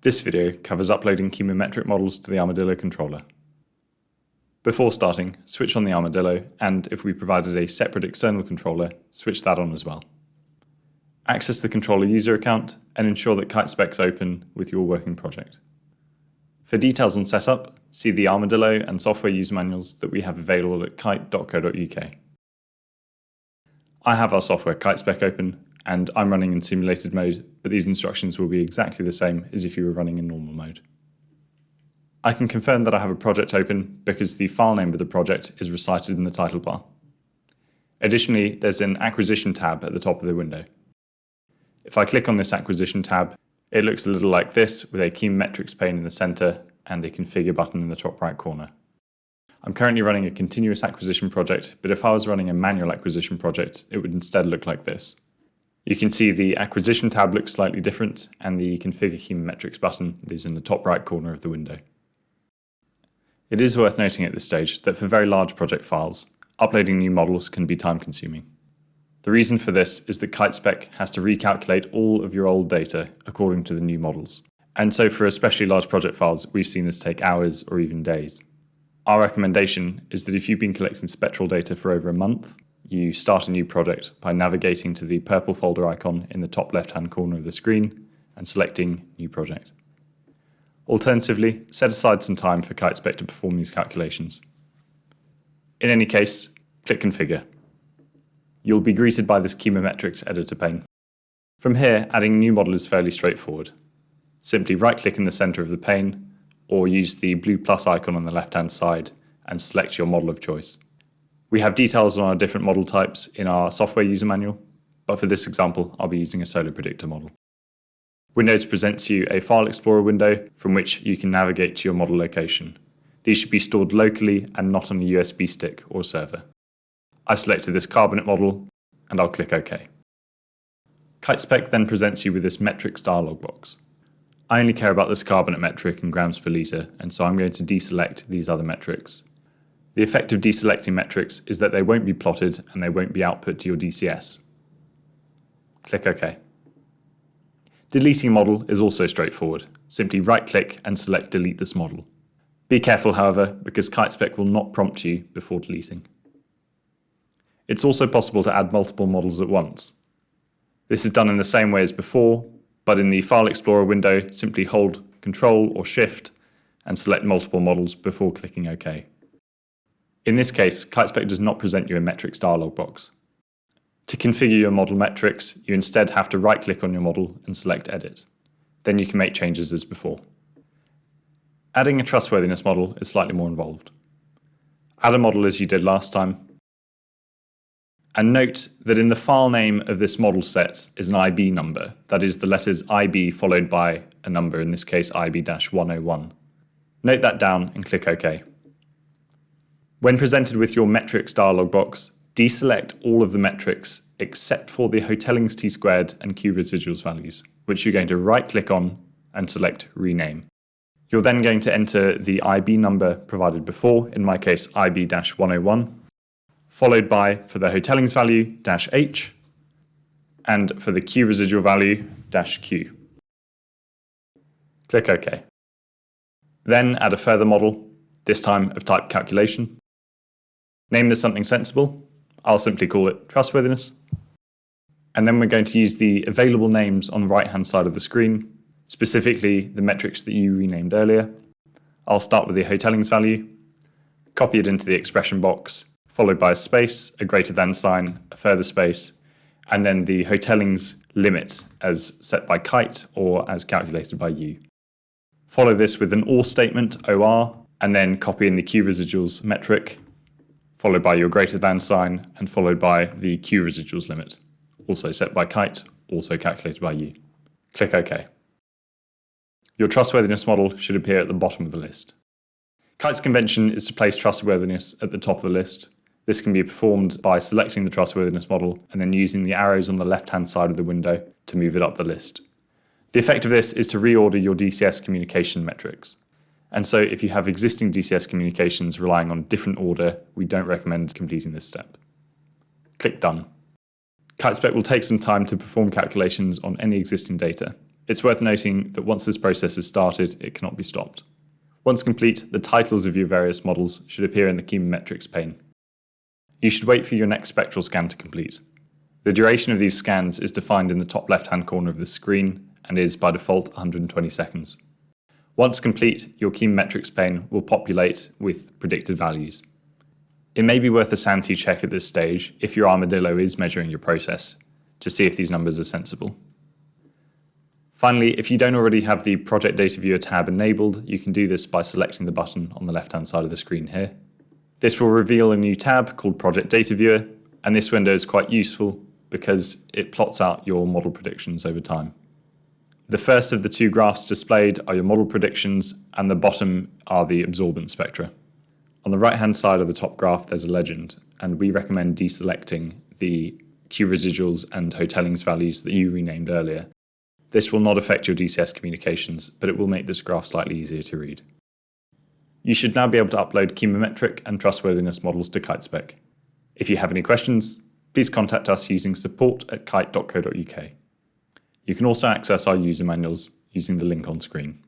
This video covers uploading chemometric models to the IRmadillo controller. Before starting, switch on the IRmadillo, and if we provided a separate external controller, switch that on as well. Access the controller user account and ensure that KeitSpec is open with your working project. For details on setup, see the IRmadillo and software user manuals that we have available at keit.co.uk. I have our software KeitSpec open, and I'm running in simulated mode, but these instructions will be exactly the same as if you were running in normal mode. I can confirm that I have a project open because the file name of the project is recited in the title bar. Additionally, there's an acquisition tab at the top of the window. If I click on this acquisition tab, it looks a little like this, with a Chemometrics pane in the center and a configure button in the top right corner. I'm currently running a continuous acquisition project, but if I was running a manual acquisition project, it would instead look like this. You can see the acquisition tab looks slightly different, and the configure Chemometrics button is in the top right corner of the window. It is worth noting at this stage that for very large project files, uploading new models can be time consuming. The reason for this is that KeitSpec has to recalculate all of your old data according to the new models. And so for especially large project files, we've seen this take hours or even days. Our recommendation is that if you've been collecting spectral data for over a month, you start a new project by navigating to the purple folder icon in the top left-hand corner of the screen and selecting New Project. Alternatively, set aside some time for KeitSpec to perform these calculations. In any case, click Configure. You'll be greeted by this Chemometrics editor pane. From here, adding a new model is fairly straightforward. Simply right-click in the center of the pane, or use the blue plus icon on the left-hand side and select your model of choice. We have details on our different model types in our software user manual, but for this example, I'll be using a solar predictor model. Windows presents you a File Explorer window from which you can navigate to your model location. These should be stored locally and not on a USB stick or server. I've selected this carbonate model, and I'll click OK. KeitSpec then presents you with this metrics dialog box. I only care about this carbonate metric in grams per litre, and so I'm going to deselect these other metrics. The effect of deselecting metrics is that they won't be plotted and they won't be output to your DCS. Click OK. Deleting a model is also straightforward. Simply right-click and select Delete this model. Be careful, however, because KeitSpec will not prompt you before deleting. It's also possible to add multiple models at once. This is done in the same way as before, but in the File Explorer window, simply hold Ctrl or Shift and select multiple models before clicking OK. In this case, KeitSpec does not present you a metrics dialog box. To configure your model metrics, you instead have to right-click on your model and select Edit. Then you can make changes as before. Adding a trustworthiness model is slightly more involved. Add a model as you did last time, and note that in the file name of this model set is an IB number, that is the letters IB followed by a number, in this case IB-101. Note that down and click OK. When presented with your metrics dialog box, deselect all of the metrics except for the Hotellings t-squared and Q residuals values, which you're going to right-click on and select Rename. You're then going to enter the IB number provided before, in my case IB-101, followed by, for the Hotellings value, -H, and for the Q residual value, -Q. Click OK. Then add a further model, this time of type calculation. Name this something sensible. I'll simply call it trustworthiness. And then we're going to use the available names on the right-hand side of the screen, specifically the metrics that you renamed earlier. I'll start with the Hotellings value, copy it into the expression box, followed by a space, a greater than sign, a further space, and then the Hotellings limit as set by Keit or as calculated by you. Follow this with an OR statement, OR, and then copy in the Q residuals metric, followed by your greater than sign, and followed by the Q residuals limit, also set by Keit, also calculated by you. Click OK. Your trustworthiness model should appear at the bottom of the list. Keit's convention is to place trustworthiness at the top of the list. This can be performed by selecting the trustworthiness model and then using the arrows on the left-hand side of the window to move it up the list. The effect of this is to reorder your DCS communication metrics. And so if you have existing DCS communications relying on different order, we don't recommend completing this step. Click Done. KeitSpec will take some time to perform calculations on any existing data. It's worth noting that once this process is started, it cannot be stopped. Once complete, the titles of your various models should appear in the Chemometrics pane. You should wait for your next spectral scan to complete. The duration of these scans is defined in the top left-hand corner of the screen and is, by default, 120 seconds. Once complete, your Chemometrics pane will populate with predicted values. It may be worth a sanity check at this stage if your IRmadillo is measuring your process to see if these numbers are sensible. Finally, if you don't already have the Project Data Viewer tab enabled, you can do this by selecting the button on the left-hand side of the screen here. This will reveal a new tab called Project Data Viewer, and this window is quite useful because it plots out your model predictions over time. The first of the two graphs displayed are your model predictions, and the bottom are the absorbance spectra. On the right-hand side of the top graph, there's a legend, and we recommend deselecting the Q residuals and hotellings values that you renamed earlier. This will not affect your DCS communications, but it will make this graph slightly easier to read. You should now be able to upload chemometric and trustworthiness models to KeitSpec. If you have any questions, please contact us using support@keit.co.uk. You can also access our user manuals using the link on screen.